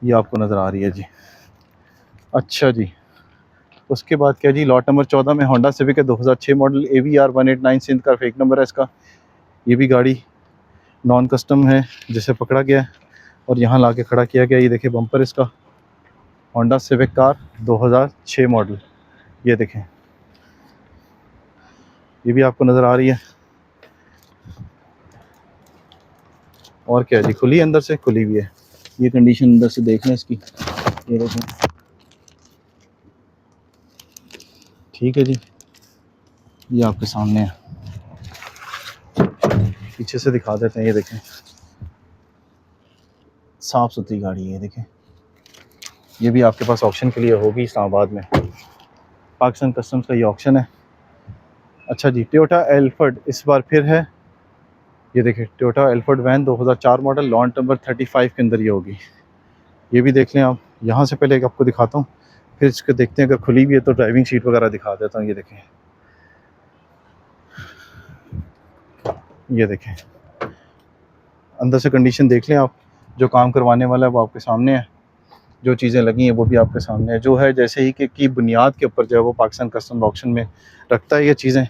ये आपको नज़र आ रही है जी। अच्छा जी, उसके बाद क्या जी, लॉट नंबर 14 में होंडा सिविक है 2006 मॉडल, AVR 189 सिंध का फेक नंबर है इसका। ये भी गाड़ी नॉन कस्टम है जिसे पकड़ा गया है और यहाँ ला के खड़ा किया गया। ये देखिए बम्पर इसका, होंडा सिविक कार 2006 मॉडल। ये देखें, ये भी आपको नज़र आ रही है। और क्या जी, खुली अंदर से, खुली भी है। ये कंडीशन अंदर से देख लें इसकी, ये देखें। ठीक है जी, ये आपके सामने है। पीछे से दिखा देते हैं, ये देखें, साफ़ सुथरी गाड़ी है। ये देखें, ये भी आपके पास ऑप्शन के लिए होगी इस्लामाबाद में। पाकिस्तान कस्टम्स का ये ऑप्शन है। अच्छा जी, टोयोटा एल्फर्ड इस बार फिर है। ये देखिए Toyota Alphard van 2004 model, launch number 35 के अंदर ये होगी। ये भी देख लें आप। यहाँ से पहले एक आपको दिखाता हूँ, फिर इसको देखते हैं, अगर खुली भी है तो ड्राइविंग सीट वगैरह दिखा देता हूँ। ये देखें, ये देखें, अंदर से कंडीशन देख लें आप। जो काम करवाने वाला है वो आपके सामने है, जो चीज़ें लगी हैं वो भी आपके सामने है। जो है जैसे ही कि की बुनियाद के ऊपर जो है वो पाकिस्तान कस्टम ऑक्शन में रखता है ये चीज़ें।